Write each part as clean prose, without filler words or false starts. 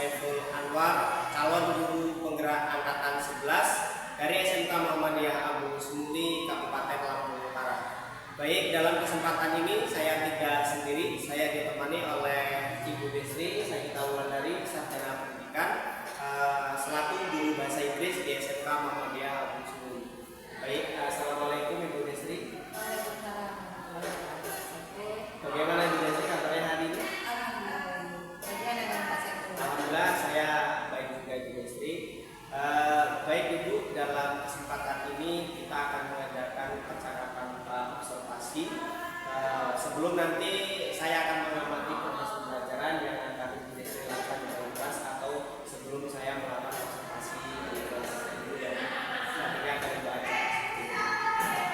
Saiful Anwar, calon guru penggerak angkatan 11 dari SMK Muhammadiyah Abu Smuli, Kabupaten Lampung Utara. Baik, dalam kesempatan ini saya tidak sendiri, saya ditemani oleh Ibu Desri Sakita Wulandari, sarjana pendidikan, selaku guru bahasa Inggris di SMK Muhammadiyah Abu Smuli. Baik, assalamualaikum Ibu Desri. Bagaimana Ibu Desri kabarnya hari ini? Alhamdulillah saya baik juga Ibu Desri. Baik Ibu, dalam kesempatan ini kita akan mengadakan percakapan observasi. Sebelum nanti saya akan mengamati proses pembelajaran yang akan Ibu Desri lakukan di dalam kelas, atau sebelum saya melakukan observasi di kelas Ibu dan nantinya akan Ibu ajak.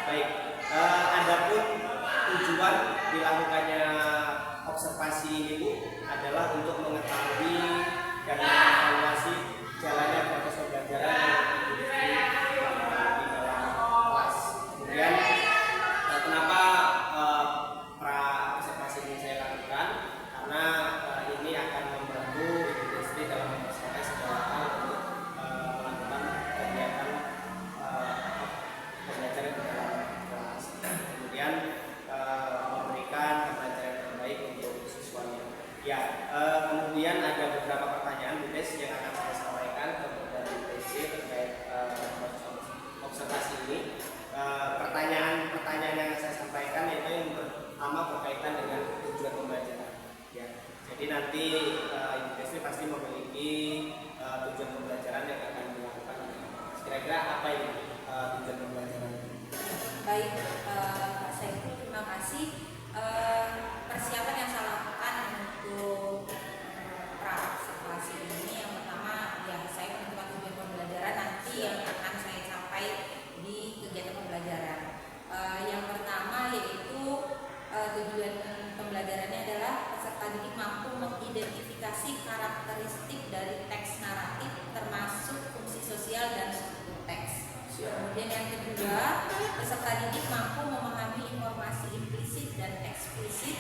Baik, adapun tujuan dilakukannya observasi ini Bu adalah untuk mengetahui dan mengevaluasi jalannya proses pembelajaran yang Ibu Desri di dalam kelas. Kemudian kenapa pra observasi ini saya lakukan? Karena ini akan membantu Ibu Desri dalam mempersiapkan segala hal untuk melakukan kegiatan pembelajaran di dalam kelas. Kemudian memberikan pembelajaran terbaik untuk siswanya. Ya, kemudian ada beberapa pertanyaan Bu Des yang akan saya sampaikan kepada Bu Desri terkait proses observasi ini. Pertanyaan yang saya sampaikan yaitu yang pertama berkaitan dengan tujuan pembelajaran. Ya, jadi nanti Ibu Desri pasti memiliki tujuan pembelajaran yang akan dilakukan. Kira-kira apa ini tujuan pembelajaran? Baik, Pak Saiful, terima kasih. Persiapan yang saya lakukan untuk pra-observasi ini, yang pertama ya saya menentukan tujuan pembelajaran nanti yang akan saya capai di kegiatan pembelajaran. Yang pertama yaitu tujuan pembelajarannya adalah peserta didik mampu mengidentifikasi karakteristik dari teks naratif termasuk fungsi sosial dan struktur teks. Kemudian yang kedua, peserta didik mampu memahami informasi implisit dan eksplisit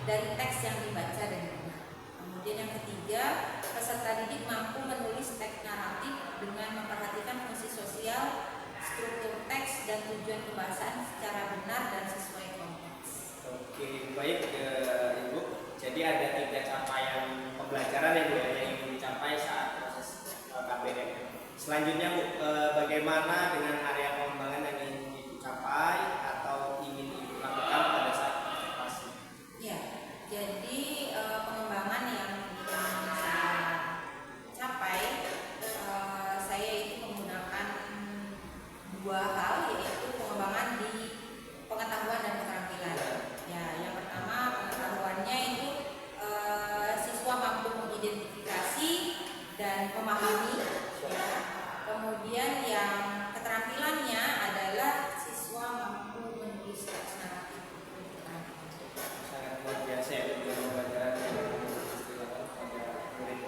dari teks yang dibaca dan didengar. Kemudian yang ketiga, peserta didik mampu menulis teks naratif dengan memperhatikan fungsi sosial, struktur teks, dan tujuan pembahasan secara benar dan sesuai konteks. Oke, baik Ibu. Jadi ada 3 capaian pembelajaran yang ingin dicapai saat proses KBM. Selanjutnya Bu, bagaimana dengan area pengembangan yang ingin dicapai atau ingin Ibu lakukan pada saat observasi? Ya, jadi pengembangan yang saya capai, saya itu menggunakan 2 hal, yaitu pengembangan di pengetahuan dan keterampilan. Ya, yang pertama pengetahuannya itu siswa mampu mengidentifikasi dan memahami. Ya. Kemudian yang keterampilannya adalah siswa mampu menulis teks naratif. Sangat luar biasa ya tujuan pembelajaran yang dilakukan pada murid.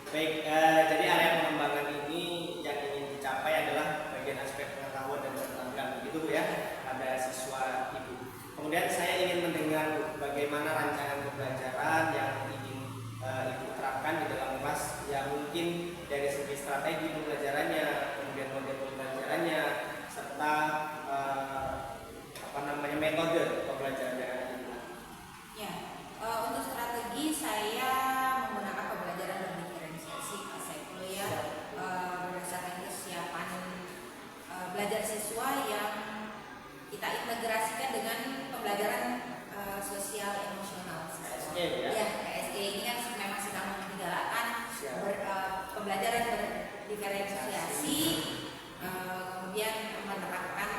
Baik, jadi area pengembangan ini yang ingin dicapai adalah bagian aspek pengetahuan dan keterampilan, begitu Bu ya, pada siswa Ibu. Kemudian saya ingin mendengar Bu, bagaimana rancangan pembelajaran yang ingin Ibu terapkan di dalam kelas, yang mungkin dari segi strategi pembelajarannya, kemudian model pembelajarannya, serta metode pembelajaran yang ada di kelas. Ya, untuk strategi saya menggunakan pembelajaran berdiferensiasi, saya kuliah berdasarkan kesiapan belajar siswa yang kita integrasikan dengan pembelajaran sosial emosional. KSE ya? Ya, KSE ini kan memang sedang menggalakkan pembelajaran berdiferensiasi, kemudian menerapkan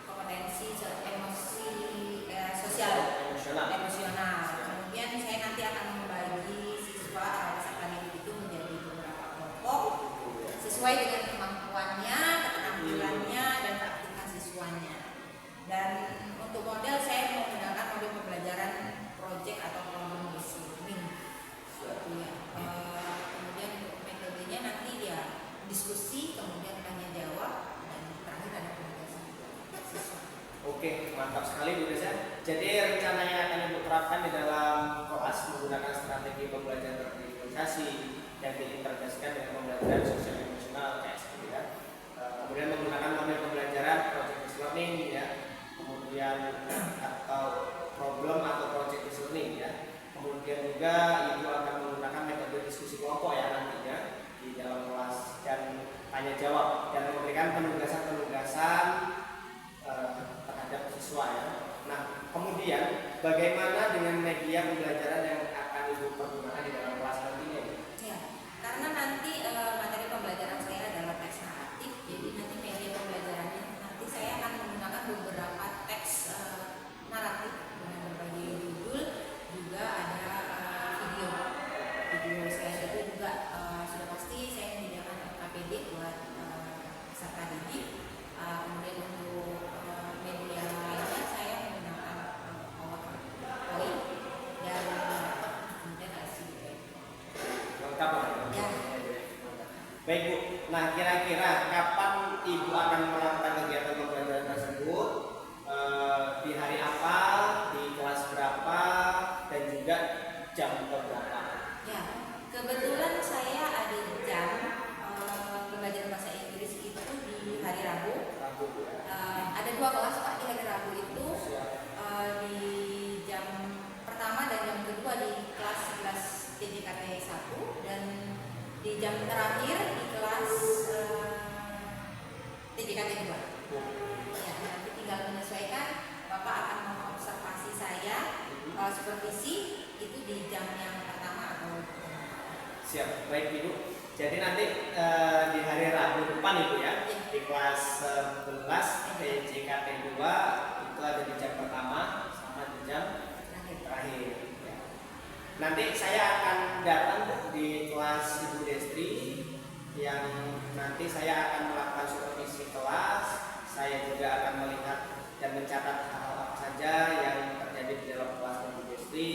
kompetensi sosial emosional. Kemudian saya nanti akan membagi siswa atau peserta didik itu menjadi beberapa kelompok sesuai dengan kemampuannya, keterampilannya, dan keaktifan siswanya. Dan untuk model saya menggunakan model pembelajaran project atau problem based learning. Ya. Kemudian untuk metodenya nanti ya diskusi, kemudian tanya jawab, dan terakhir ada penjelasan siswa. Oke, mantap sekali Bu Desa. Jadi rencana yang akan Ibu terapkan di dalam kelas menggunakan strategi pembelajaran juga Ibu akan menggunakan metode diskusi kelompok ya nantinya di dalam kelas dan tanya jawab dan memberikan penugasan-penugasan terhadap siswa ya. Nah, kemudian bagaimana dengan media pembelajaran yang akan Ibu pergunakan di dalam kelas nantinya? Ya, karena nanti materi pembelajaran saya adalah teks naratif, jadi nanti media pembelajarannya nanti saya akan menggunakan beberapa teks naratif dengan berbagai judul, juga ada video. Video saya itu juga sudah pasti saya menyediakan APD buat peserta didik. Kemudian untuk media lainnya saya menggunakan PowerPoint dan kemudian LCD. Lengkap Ya. Baik Bu, nah kira-kira kapan Ibu akan melakukan kegiatan pembelajaran tersebut? Di hari apa, di kelas berapa, dan juga jam berapa? Ya, kebetulan saya ada jam pembelajaran bahasa Inggris itu di hari Rabu. Rabu ya. Ada 2 kelas Pak di hari Rabu itu, di jam pertama dan jam kedua di kelas 11 TJKT 1 dan di jam terakhir di kelas TJKT 2. Ya, nanti tinggal menyesuaikan. Bapak akan mengobservasi saya supervisi itu di jam yang pertama atau Siap, baik Ibu. Jadi nanti di hari Rabu depan Ibu ya, di kelas 11 TJKT 2 itu ada di jam pertama sama di jam terakhir. Ya. Nanti saya akan datang di kelas Ibu Destri yang nanti saya akan melakukan supervisi kelas. Saya juga akan melihat dan mencatat hal-hal apa saja yang terjadi di dalam kelas Ibu Destri.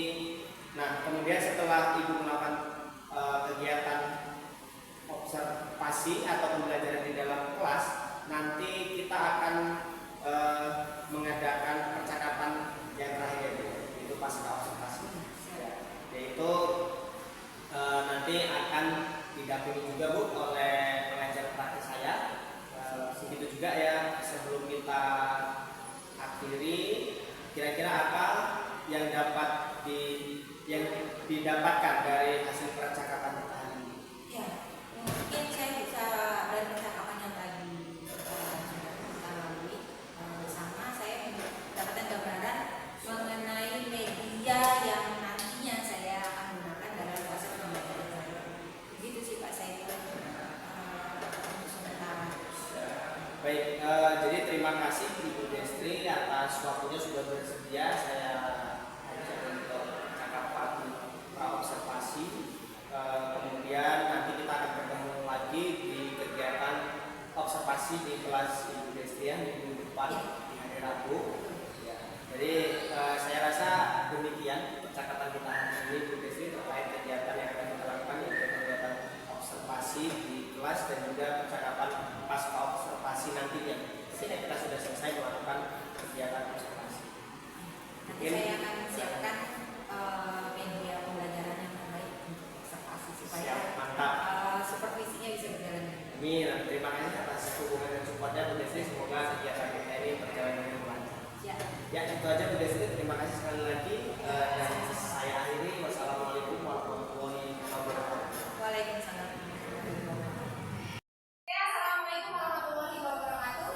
Nah, kemudian setelah Ibu melakukan kegiatan observasi atau pembelajaran di dalam kelas, nanti kita akan mengadakan percakapan yang terakhir itu pasca observasi. Ya, yaitu nanti akan didampingi juga Bu oleh pengajar praktis saya. Begitu juga ya, sebelum kita akhiri, kira-kira apa yang didapatkan dari hasil percakapan kita hari ini? ya, mungkin saya bisa dari percakapan yang tadi kita lalui bersama, saya mendapatkan gambaran mengenai media yang nantinya saya akan gunakan dalam proses pembelajaran saya. Begitu sih Pak saya untuk sementara. Baik, jadi terima kasih Ibu Destri atas waktunya sudah bersedia. Saya ajak untuk percakapan praobservasi. Kemudian nanti kita akan bertemu lagi di kegiatan observasi di kelas Ibu Destri yang minggu depan di hari Rabu. Ya, jadi saya rasa demikian percakapan kita hari ini Ibu Destri terkait kegiatan yang akan kita lakukan, yaitu kegiatan observasi di kelas dan juga percakapan pasca observasi nantinya ketika kita sudah selesai melakukan kegiatan observasi. Nanti saya akan siapkan media pembelajaran yang terbaik untuk observasi supaya Siap, mantap. supervisinya bisa berjalan. Amin. Terima kasih atas hubungan dan supportnya Bu Destri. Semoga kegiatan kita ini berjalan dengan lancar. Ya, itu aja Bu Destri. Terima kasih sekali lagi. Dan saya akhiri. Wassalamualaikum warahmatullahi wabarakatuh. Waalaikumsalam. Assalamualaikum warahmatullahi wabarakatuh.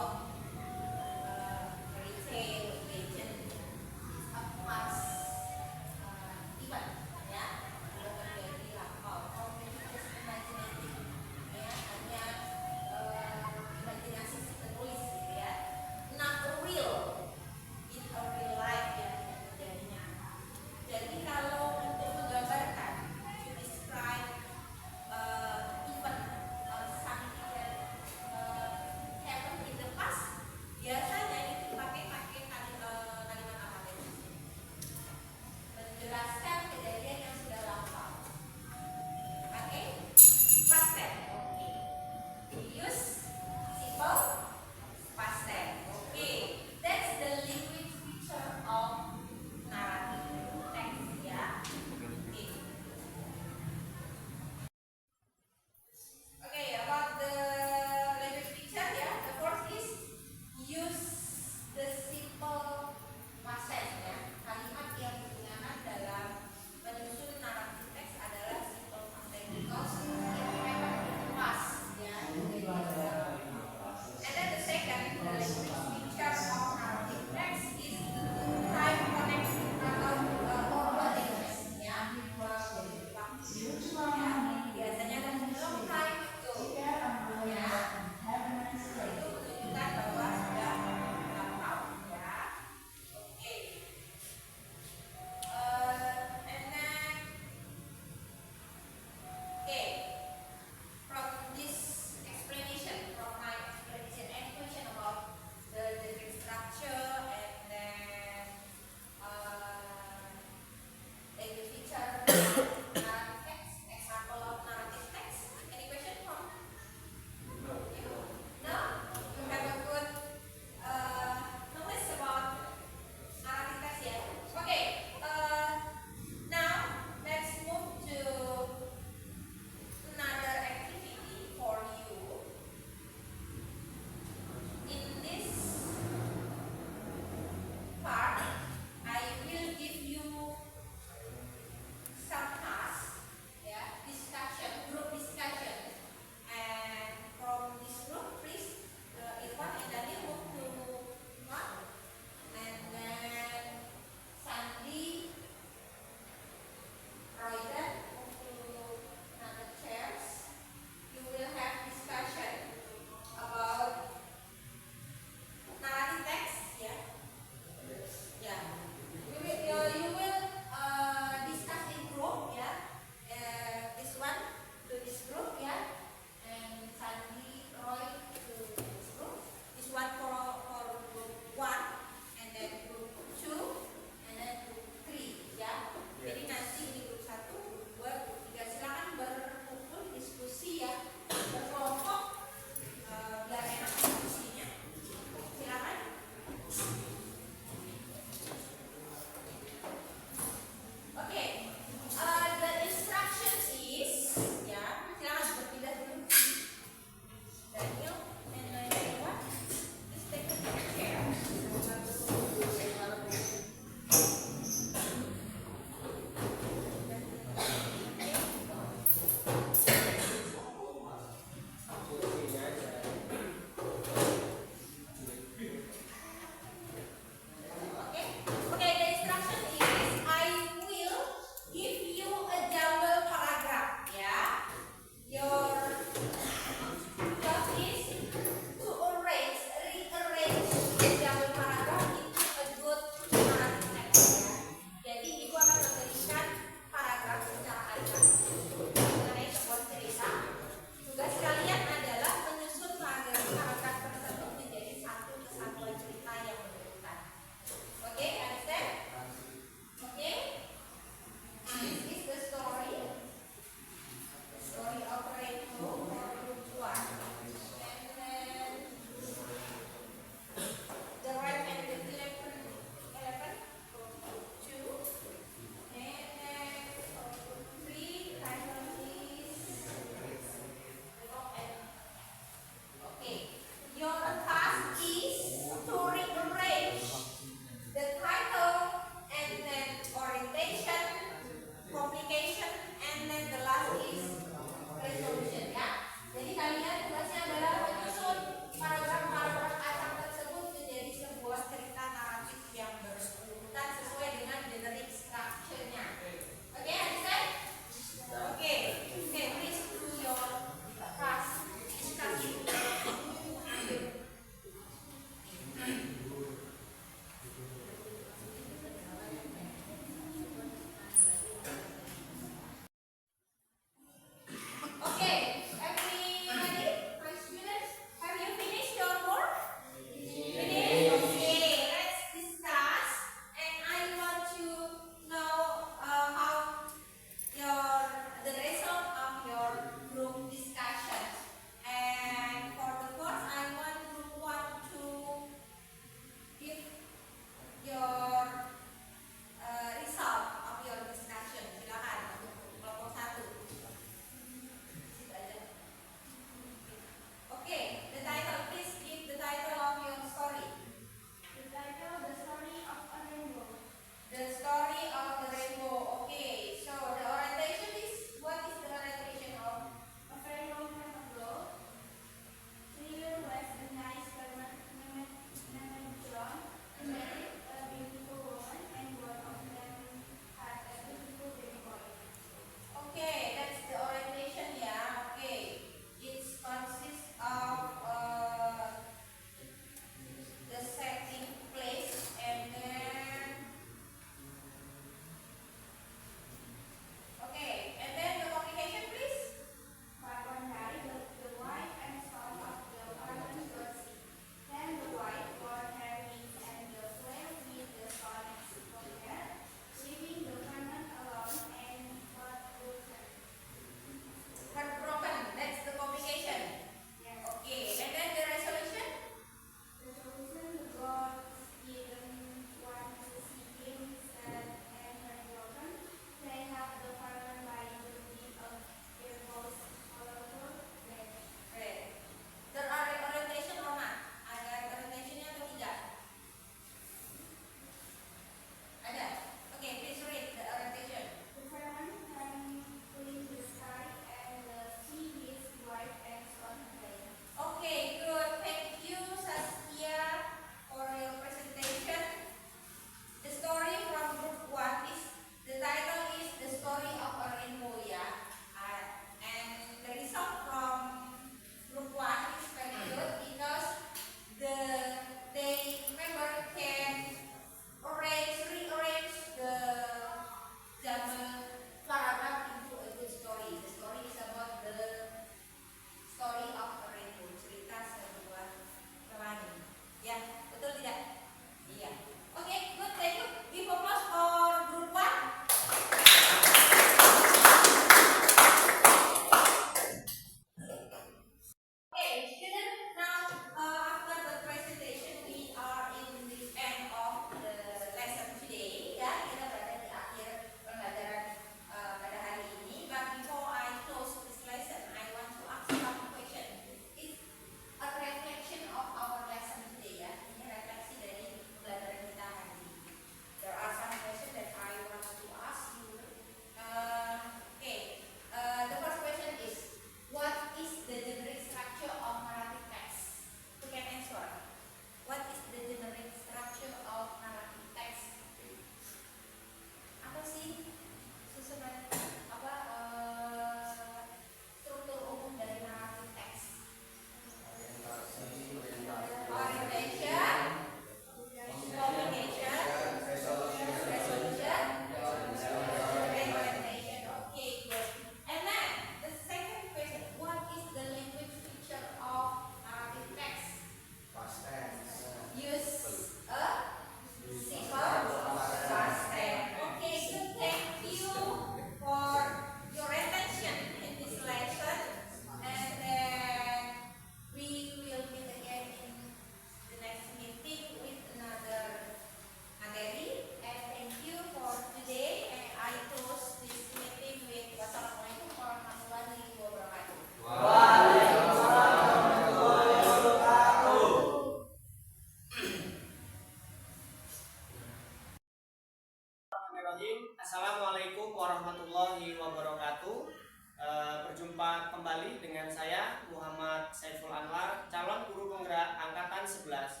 dengan saya Muhammad Saiful Anwar, calon guru penggerak angkatan 11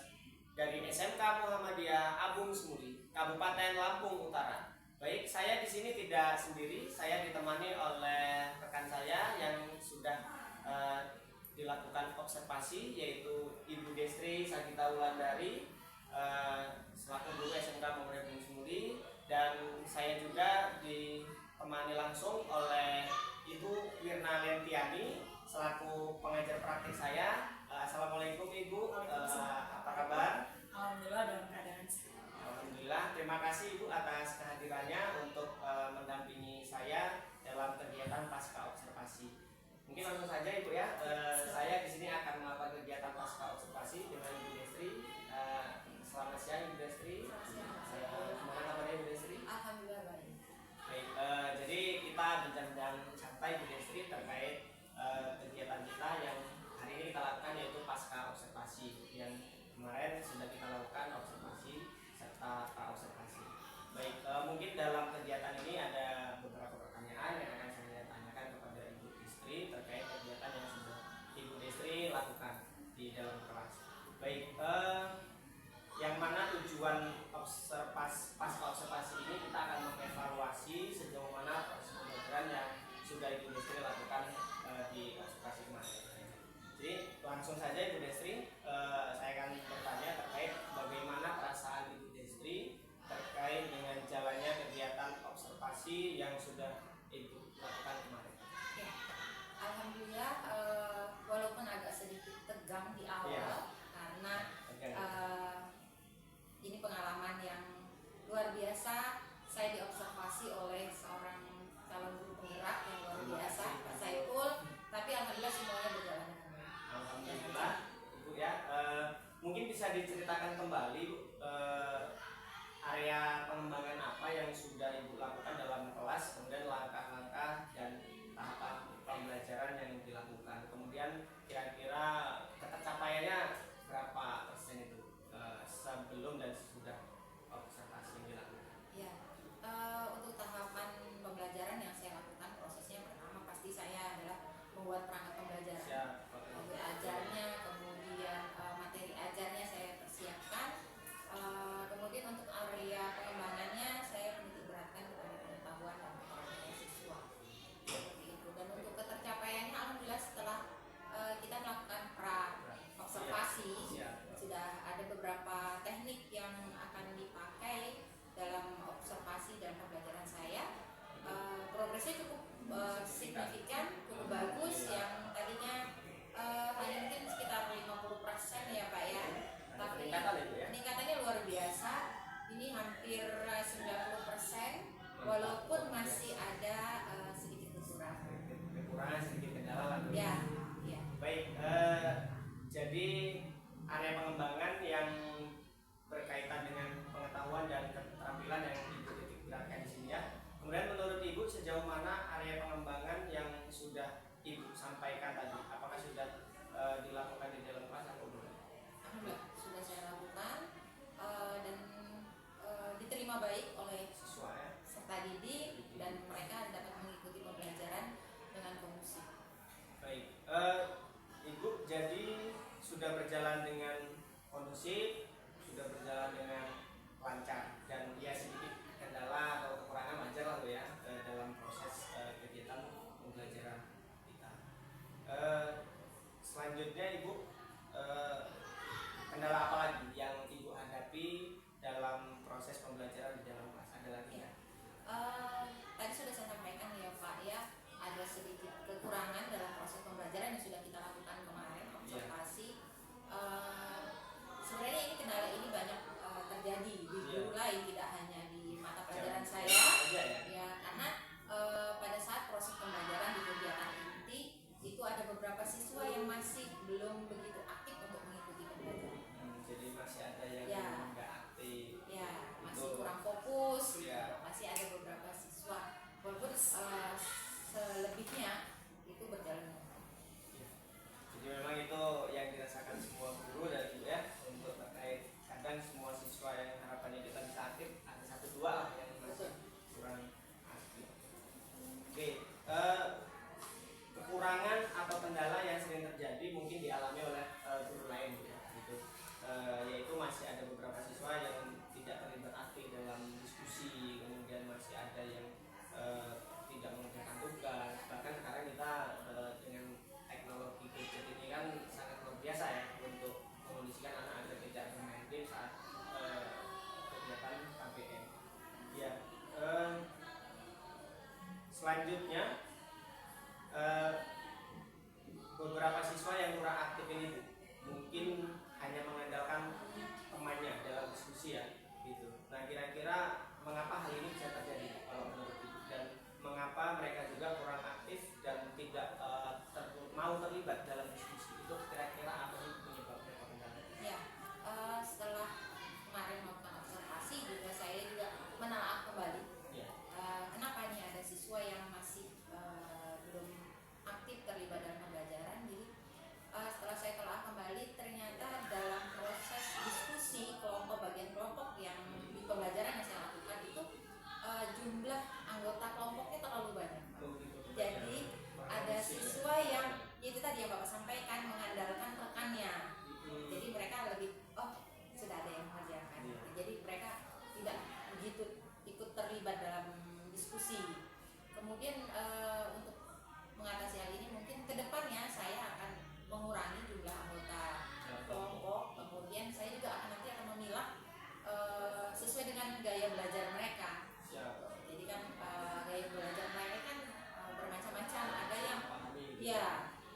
dari SMK Muhammadiyah Abung Semuri, Kabupaten Lampung Utara. Baik, saya di sini tidak sendiri, saya ditemani oleh rekan saya yang sudah dilakukan observasi, yaitu Ibu Destri Sagita Wulandari selaku guru SMK Muhammadiyah Abung Semuri, dan saya juga ditemani langsung oleh Ibu Wirna Lentiani selaku pengajar praktik saya. Assalamualaikum Ibu, apa kabar? Alhamdulillah dalam keadaan sehat. Alhamdulillah, terima kasih Ibu atas kehadirannya untuk mendampingi saya dalam kegiatan pasca observasi. Mungkin langsung saja Ibu ya, saya di sini akan melakukan kegiatan pasca observasi dengan Ibu Destri. Selamat siang Ibu Destri. Gimana kabarnya Ibu Destri? Alhamdulillah baik. Baik, jadi kita bincang-bincang santai Bu Destri terkait kegiatan kita yang hari ini kita lakukan, yaitu pasca observasi yang kemarin sudah kita lakukan observasi serta pra-observasi. Baik, mungkin dalam kegiatan ini ada beberapa pertanyaan yang akan saya tanyakan kepada Ibu Destri terkait kegiatan yang sudah Ibu Destri lakukan di dalam kelas. Baik, yang mana tujuan pasca observasi ini kita akan mengevaluasi sejauh mana proses pembelajaran yang sudah Ibu Destri lakukan di observasi kemarin. Jadi langsung saja Ibu Destri, saya akan bertanya terkait bagaimana perasaan Ibu Destri terkait dengan jalannya kegiatan observasi yang sudah Ibu lakukan kemarin. Ya. Alhamdulillah, walaupun agak sedikit tegang di awal, Ya. karena ini pengalaman yang luar biasa. Saya diobservasi oleh seorang calon guru penggerak yang luar biasa, Pak Saiful. Tapi alhamdulillah semuanya berjalan dengan baik. Alhamdulillah Ibu ya. Mungkin bisa diceritakan kembali Bu, area pengembangan apa yang sudah Ibu lakukan dalam kelas, kemudian langkah-langkah dan tahapan pembelajaran yang dilakukan, kemudian kira-kira ketercapaiannya berapa persen itu sebelum dan sesudah observasi yang dilakukan. Ya, untuk tahapan pembelajaran yang saya lakukan, prosesnya pertama pasti saya adalah membuat perangkat pembelajaran. Modul ajarnya, kemudian materi ajarnya saya persiapkan. Kemudian untuk area pengembangannya saya menitik beratkan kepada pengetahuan dan pengetahuan siswa. Seperti itu. Dan untuk ketercapaiannya, alhamdulillah setelah kita melakukan pra-observasi, sudah ada beberapa teknik yang akan dipakai dalam observasi dan pembelajaran saya. Progresnya cukup signifikan, cukup bagus. Yang tadinya hanya mungkin sekitar 50% ya Pak ya, tapi peningkatannya luar biasa. Ini hampir 90%, walaupun masih ada sedikit kekurangan, sedikit kendala lah. Ya, ya. Baik, jadi area pengembangan yang berkaitan dengan pengetahuan dan keterampilan yang Ibu titik beratkan di sini ya. Kemudian menurut Ibu sejauh mana area pengembangan yang sudah Ibu sampaikan tadi? Apakah sudah dilakukan di dalam kelas atau belum? Alhamdulillah sudah saya lakukan dan diterima baik oleh Siswa ya. serta didik, dan mereka dapat mengikuti pembelajaran dengan kondusif. Baik, Ibu jadi sudah berjalan dengan kondusif, sudah berjalan dengan lancar, dan ya sedikit kendala atau kekurangan wajar lah Bu ya dalam proses kegiatan pembelajaran kita. Selanjutnya Ibu, kendala apa lagi yang Ibu hadapi dalam proses pembelajaran di dalam kelas? Ada lagi ya? Tadi sudah saya sampaikan ya Pak ya, ada sedikit kekurangan dalam proses pembelajaran yang sudah kita lakukan kemarin observasi. Sebenarnya ini kendala ini banyak terjadi di guru lain yaitu masih ada beberapa siswa yang tidak terlibat aktif dalam diskusi, kemudian masih ada yang tidak mengerjakan tugas. Bahkan sekarang kita dengan teknologi gadget ini kan sangat luar biasa ya untuk mengondisikan anak agar tidak bermain game saat kegiatan KBM. Ya, selanjutnya beberapa siswa yang kurang aktif ini Bu, mungkin hanya mengandalkan temannya dalam diskusi ya, gitu. Nah, kira-kira mengapa hal ini bisa terjadi kalau menurut Ibu, dan mengapa mereka juga kurang aktif dan tidak mau terlibat dalam diskusi itu, kira-kira apa sih penyebabnya Pak Kendala? Ya, setelah kemarin melakukan observasi juga saya juga menelaah kembali. Ya. Kenapa nih ada siswa yang masih belum aktif terlibat dalam pembelajaran. Jadi setelah saya telah kembali, ternyata dalam proses diskusi kelompok bagian kelompok yang di pembelajaran yang saya lakukan itu jumlah anggota kelompoknya terlalu banyak. Jadi ada siswa yang itu tadi yang Bapak sampaikan, mengandalkan rekannya. Jadi mereka lebih sudah ada yang mengerjakan. Jadi mereka tidak begitu ikut terlibat dalam diskusi. Kemudian untuk mengatasi hal ini mungkin kedepannya saya akan mengurangi jumlah anggota kelompok. Kemudian saya juga nanti akan memilah sesuai dengan gaya belajar mereka. Jadi kan gaya belajar mereka kan bermacam-macam. Ada yang ya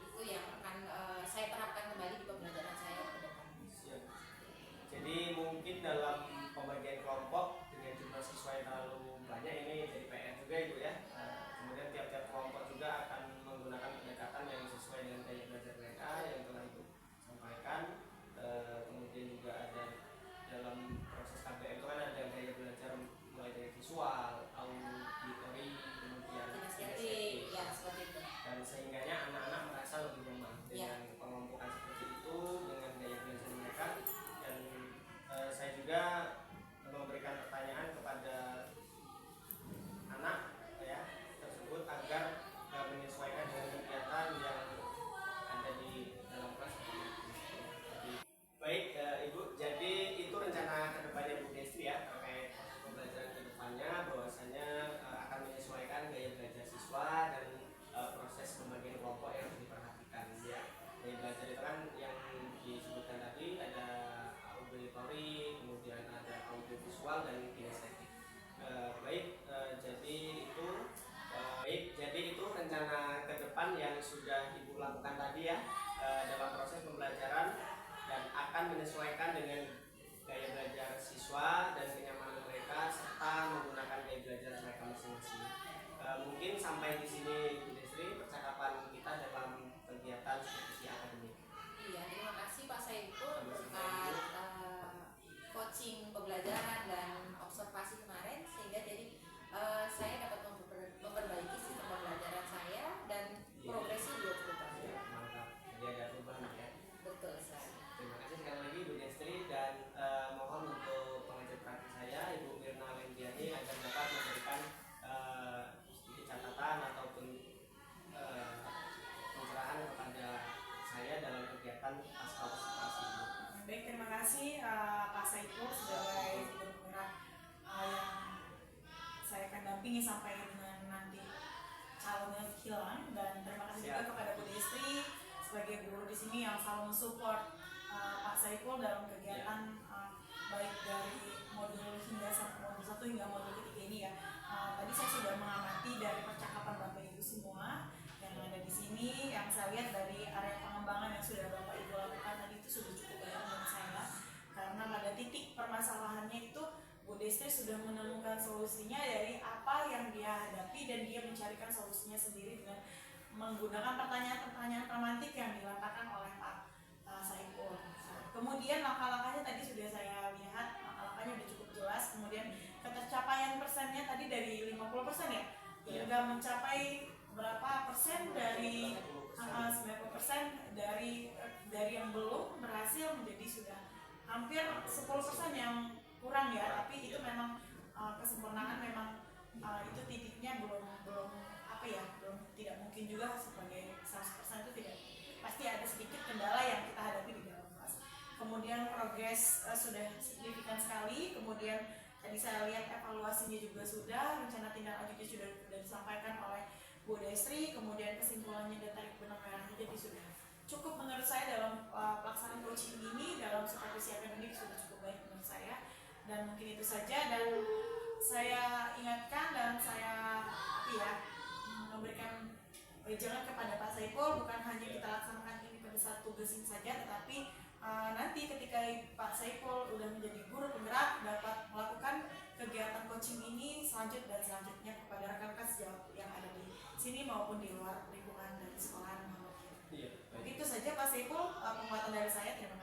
itu yang akan saya terapkan kembali di pembelajaran saya ke depan. Jadi mungkin dalam pembagian kelompok dengan jumlah siswa yang terlalu banyak ini jadi PR juga Ibu ya. Kemudian tiap-tiap kelompok juga akan menggunakan pendekatan yang sesuai dengan gaya belajar mereka yang telah Ibu sampaikan. Kemudian juga ada dalam proses KBM itu kan ada gaya belajar mulai dari visual, auditory, kemudian kinestetik, ya seperti itu. Dan sehingganya anak-anak merasa lebih nyaman dengan pengelompokan seperti itu, dengan gaya belajar mereka. Dan saya juga memberikan pertanyaan kepada anak ya tersebut agar menyesuaikan dengan kegiatan yang ada di dalam kelas. Baik Ibu, jadi itu rencana kedepannya Bu Destri ya terkait pembelajaran kedepannya, bahwasanya akan menyesuaikan gaya belajar siswa dan proses pembagian kelompok yang harus diperhatikan ya. Gaya belajar itu kan yang disebutkan tadi ada auditory, kemudian ada audiovisual dan kinestetik. Jadi itu rencana ke depan yang sudah Ibu lakukan tadi ya dalam proses pembelajaran dan akan menyesuaikan dengan gaya belajar siswa dan kenyamanan mereka serta menggunakan gaya belajar mereka masing-masing. Mungkin sampai di sini Bu Destri percakapan kita dalam kegiatan supervisi akademik. Iya, terima kasih Pak Saiful atas coaching pembelajaran dan observasi kemarin, sehingga jadi saya dapat memperbaiki sistem pembelajaran saya dan progresi juga cukup bagus. Mantap, jadi ada perubahan ya. Betul sekali. Terima kasih sekali lagi Bu Destri, dan mohon untuk pengajar praktik saya Ibu Mirna Lendiani agar dapat memberikan sedikit catatan ataupun pencerahan kepada saya dalam kegiatan pasca observasi. Baik, terima kasih Pak Saiful sebagai guru penggerak yang saya akan dampingi sampai dengan nanti calonnya hilang, dan terima kasih juga kepada Bu Destri sebagai guru di sini yang selalu mensupport Pak Saiful dalam kegiatan baik dari modul hingga modul 1 hingga modul ketiga ini ya. Tadi saya sudah mengamati dari percakapan Bapak Ibu semua yang ada di sini, yang saya lihat dari area pengembangan yang sudah Bapak Ibu lakukan tadi itu sudah cukup banyak menurut saya, karena pada titik permasalahannya itu Bu Destri sudah menemukan solusinya dari apa yang dia hadapi, dan dia mencarikan solusinya sendiri dengan menggunakan pertanyaan-pertanyaan romantik yang dilantarkan oleh Pak Saiful. Kemudian langkah-langkahnya tadi sudah saya lihat, langkah-langkahnya sudah cukup jelas. Kemudian ketercapaian persennya tadi dari 50% ya, hingga mencapai berapa persen dari 90% dari yang belum berhasil menjadi sudah hampir 10% yang kurang ya. Tapi itu memang kesempurnaan memang itu titiknya belum tidak mungkin juga sebagai 100% itu tidak, pasti ada sedikit kendala yang kita hadapi di dalam kelas. Kemudian kemudian progres sudah signifikan sekali, kemudian tadi saya lihat evaluasinya juga sudah, rencana tindak lanjutnya sudah disampaikan oleh Bu Destri, kemudian kesimpulannya dan tarik benang merahnya jadi sudah cukup menurut saya dalam pelaksanaan coaching ini dalam supervisi akademik sudah cukup baik menurut saya, dan mungkin itu saja. Dan saya ingatkan dan saya memberikan wejangan kepada Pak Saiful, bukan hanya kita laksanakan ini pada saat tugas ini saja, tetapi nanti ketika Pak Saiful sudah menjadi guru penggerak dapat melakukan kegiatan coaching ini selanjutnya kepada rekan-rekan sejauh yang ada di sini maupun di luar lingkungan dari sekolahan. Iya, baik. Begitu saja Pak Saiful, penguatan dari saya. Terima kasih.